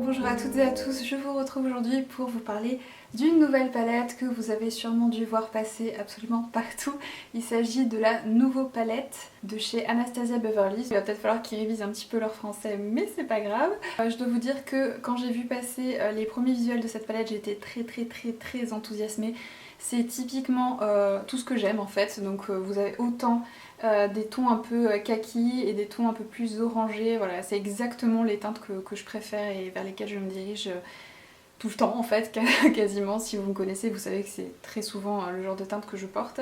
Bonjour à toutes et à tous, je vous retrouve aujourd'hui pour vous parler d'une nouvelle palette que vous avez sûrement dû voir passer absolument partout. Il s'agit de la Nouveau palette de chez Anastasia Beverly. Il va peut-être falloir qu'ils révisent un petit peu leur français, mais c'est pas grave. Je dois vous dire que quand j'ai vu passer les premiers visuels de cette palette, j'étais très enthousiasmée. C'est typiquement tout ce que j'aime en fait, donc vous avez autant des tons un peu kaki et des tons un peu plus orangés, voilà, c'est exactement les teintes que je préfère et vers lesquelles je me dirige tout le temps en fait, quasiment. Si vous me connaissez, vous savez que c'est très souvent le genre de teinte que je porte.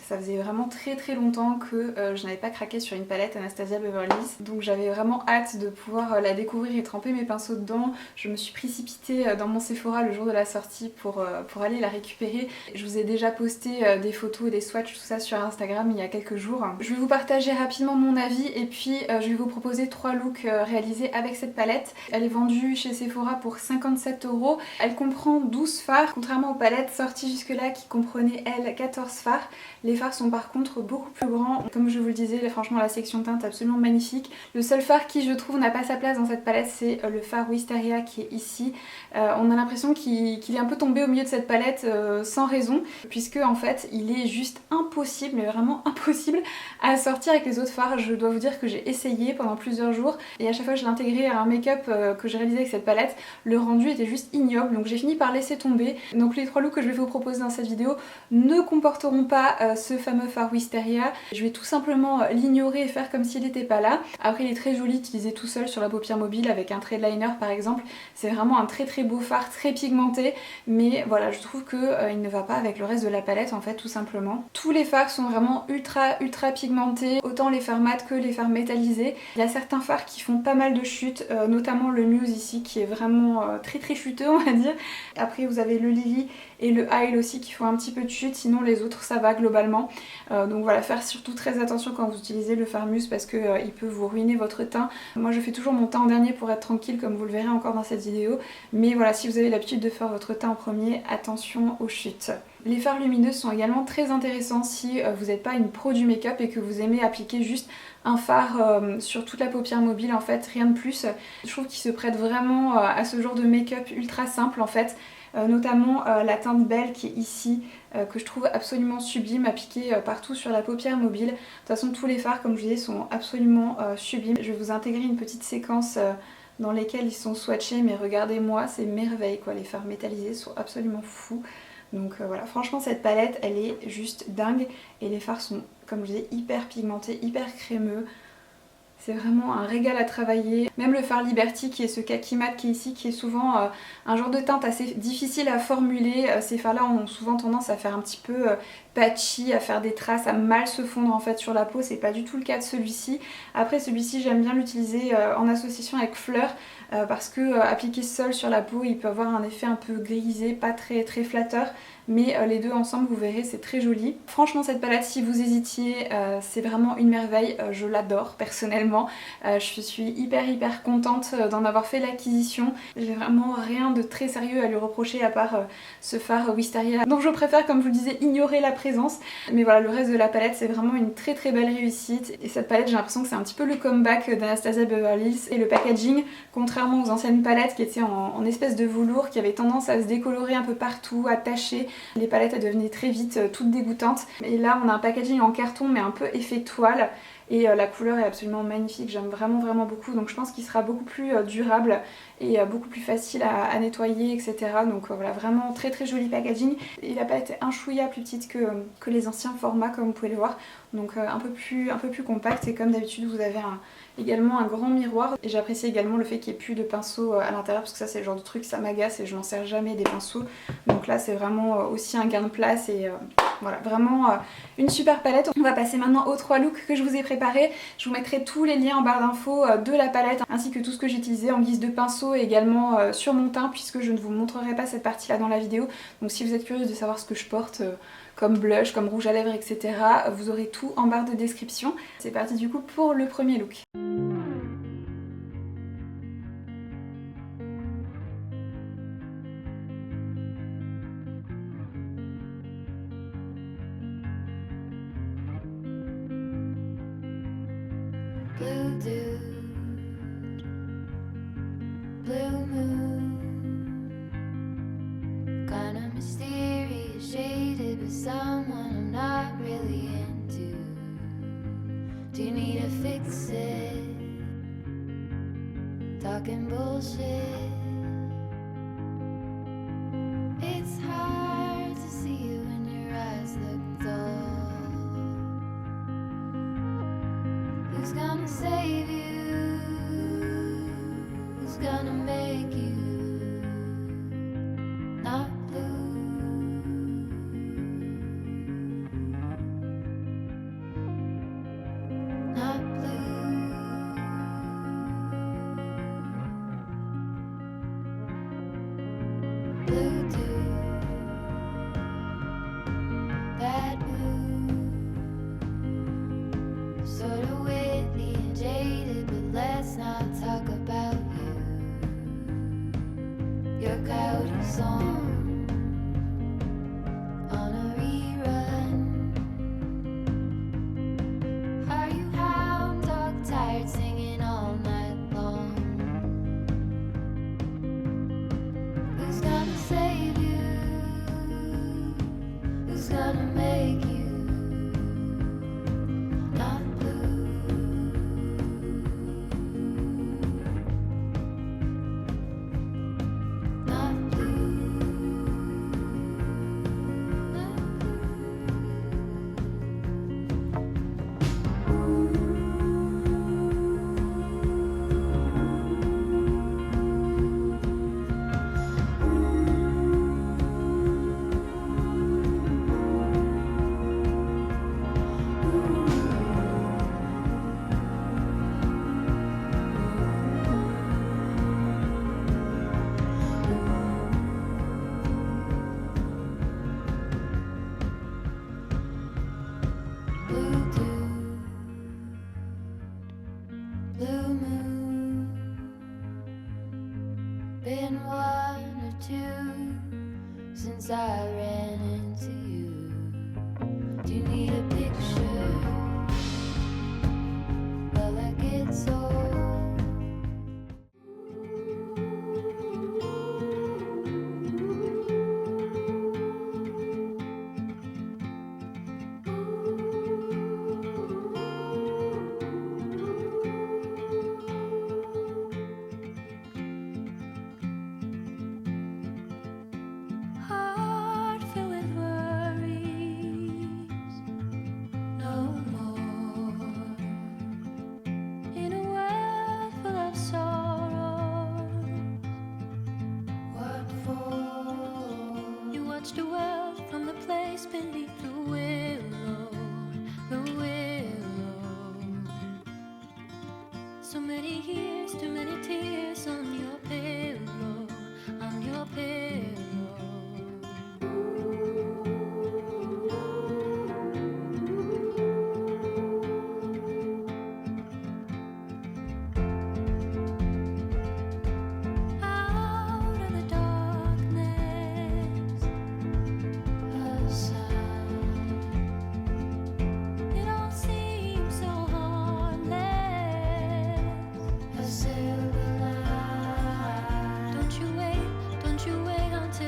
Ça faisait vraiment très longtemps que je n'avais pas craqué sur une palette Anastasia Beverly Hills, donc j'avais vraiment hâte de pouvoir la découvrir et tremper mes pinceaux dedans. Je me suis précipitée dans mon Sephora le jour de la sortie pour aller la récupérer. Je vous ai déjà posté des photos et des swatchs, tout ça sur Instagram il y a quelques jours. Je vais vous partager rapidement mon avis et puis je vais vous proposer 3 looks réalisés avec cette palette. Elle est vendue chez Sephora pour 57 €. Elle comprend 12 fards, contrairement aux palettes sorties jusque-là qui comprenaient, elles, 14 fards. Les fards sont par contre beaucoup plus grands. Comme je vous le disais, franchement, la section teinte est absolument magnifique. Le seul fard qui, je trouve, n'a pas sa place dans cette palette, c'est le fard Wisteria qui est ici. On a l'impression qu'il est un peu tombé au milieu de cette palette sans raison, puisque en fait, il est juste impossible, mais vraiment impossible à sortir avec les autres fards. Je dois vous dire que j'ai essayé pendant plusieurs jours, et à chaque fois que je l'intégrais à un make-up que j'ai réalisé avec cette palette, le rendu était juste ignoble, donc j'ai fini par laisser tomber. Donc les 3 looks que je vais vous proposer dans cette vidéo ne comporteront pas ce fameux fard Wisteria. Je vais tout simplement l'ignorer et faire comme s'il n'était pas là. Après, il est très joli utilisé tout seul sur la paupière mobile avec un trait de liner par exemple. C'est vraiment un très beau fard, très pigmenté, mais voilà, je trouve qu'il ne va pas avec le reste de la palette en fait, tout simplement. Tous les fards sont vraiment ultra pigmentés, autant les fards mat que les fards métallisés. Il y a certains fards qui font pas mal de chutes, notamment le Muse ici qui est vraiment très futeux on va dire. Après vous avez le Lily et le Isle aussi qui font un petit peu de chute, sinon les autres ça va globalement. Donc voilà, faire surtout très attention quand vous utilisez le fard Muse parce que il peut vous ruiner votre teint. Moi je fais toujours mon teint en dernier pour être tranquille comme vous le verrez encore dans cette vidéo. Mais voilà, si vous avez l'habitude de faire votre teint en premier, attention aux chutes. Les fards lumineux sont également très intéressants si vous n'êtes pas une pro du make-up et que vous aimez appliquer juste un fard sur toute la paupière mobile en fait, rien de plus. Je trouve qu'il se prête vraiment à ce genre de make-up ultra simple en fait. Notamment la teinte Belle qui est ici, que je trouve absolument sublime, appliquée partout sur la paupière mobile. De toute façon tous les fards comme je disais sont absolument sublimes. Je vais vous intégrer une petite séquence dans lesquelles ils sont swatchés, mais regardez-moi, c'est merveille quoi, les fards métallisés sont absolument fous. Donc voilà, franchement cette palette elle est juste dingue et les fards sont, comme je disais, hyper pigmentés, hyper crémeux. C'est vraiment un régal à travailler. Même le fard Liberty qui est ce kaki mat qui est ici, qui est souvent un genre de teinte assez difficile à formuler. Ces fards là ont souvent tendance à faire un petit peu patchy, à faire des traces, à mal se fondre en fait sur la peau. C'est pas du tout le cas de celui-ci. Après celui-ci j'aime bien l'utiliser en association avec Fleur parce que appliqué seul sur la peau il peut avoir un effet un peu grisé, pas très flatteur. Mais les deux ensemble vous verrez c'est très joli. Franchement cette palette si vous hésitiez c'est vraiment une merveille, je l'adore personnellement. Je suis hyper contente d'en avoir fait l'acquisition. J'ai vraiment rien de très sérieux à lui reprocher à part ce fard Wisteria donc je préfère comme je vous le disais ignorer la présence. Mais voilà, le reste de la palette c'est vraiment une très belle réussite et cette palette j'ai l'impression que c'est un petit peu le comeback d'Anastasia Beverly Hills. Et le packaging, contrairement aux anciennes palettes qui étaient en espèce de velours qui avait tendance à se décolorer un peu partout, à tacher, les palettes elles devenaient très vite toutes dégoûtantes. Et là on a un packaging en carton mais un peu effet toile. Et la couleur est absolument magnifique, j'aime vraiment beaucoup, donc je pense qu'il sera beaucoup plus durable et beaucoup plus facile à nettoyer, etc. Donc voilà, vraiment très joli packaging. Et la palette est un chouïa plus petite que les anciens formats comme vous pouvez le voir, donc un peu plus compact. Et comme d'habitude vous avez également un grand miroir. Et j'apprécie également le fait qu'il n'y ait plus de pinceau à l'intérieur parce que ça c'est le genre de truc, ça m'agace et je n'en sers jamais des pinceaux. Donc là c'est vraiment aussi un gain de place et voilà, vraiment une super palette. On va passer maintenant aux 3 looks que je vous ai préparés. Je vous mettrai tous les liens en barre d'infos de la palette ainsi que tout ce que j'ai utilisé en guise de pinceau et également sur mon teint puisque je ne vous montrerai pas cette partie là dans la vidéo. Donc si vous êtes curieuse de savoir ce que je porte comme blush, comme rouge à lèvres, etc. vous aurez tout en barre de description. C'est parti du coup pour le premier look. Blue dude, blue moon, kinda mysterious, shaded with someone I'm not really into. Do you need to fix it? Talking bullshit. It's hard to see you when your eyes look dull. Who's gonna save you? Who's gonna make you not blue? Not blue. Blue dew, bad mood, sort of witty and jaded, but let's not talk about you. Your coyote song on a rerun. Are you hound dog tired, singing all night long? Who's gonna save you? Who's gonna make you not blue? Not blue. Not blue dew, blue moon, been one or two since I ran into you. Do you need a picture? Well, that gets old. Heart filled with worries, no more. In a world full of sorrows, what for? You watch the world from the place beneath the willow, the willow. So many years, too many tears on your pillow, on your pillow. Out of the darkness, a sign. It all seems so heartless. A silver line. Don't you wait until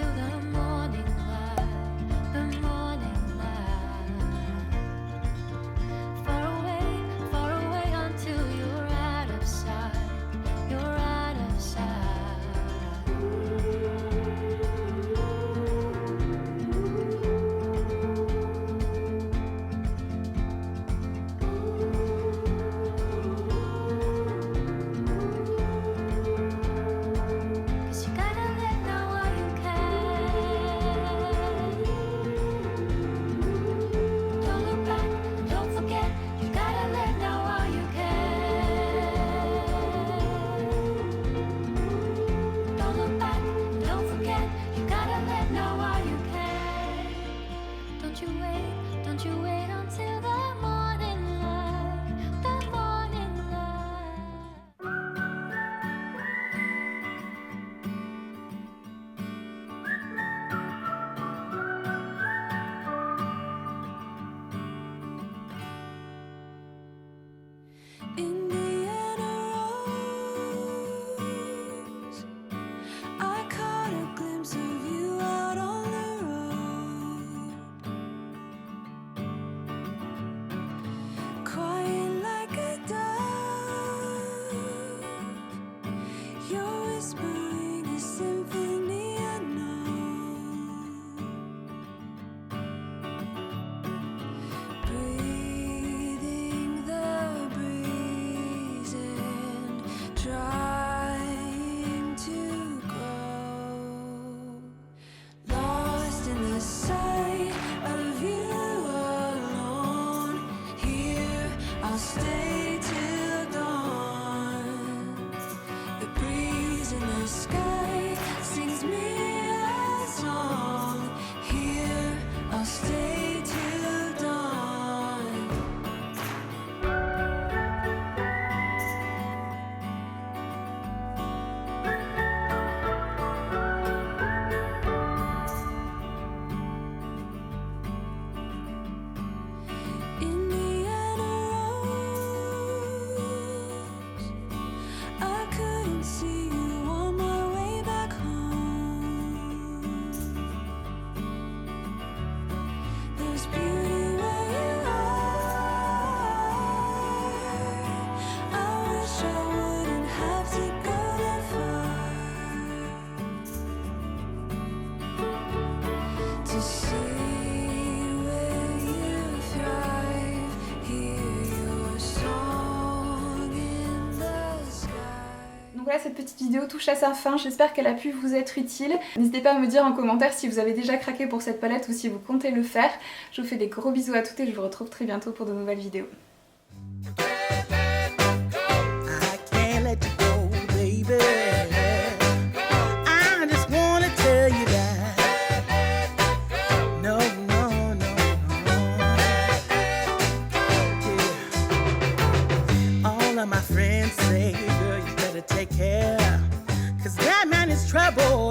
voilà, cette petite vidéo touche à sa fin, j'espère qu'elle a pu vous être utile. N'hésitez pas à me dire en commentaire si vous avez déjà craqué pour cette palette ou si vous comptez le faire. Je vous fais des gros bisous à toutes et je vous retrouve très bientôt pour de nouvelles vidéos. Take care, 'cause that man is trouble.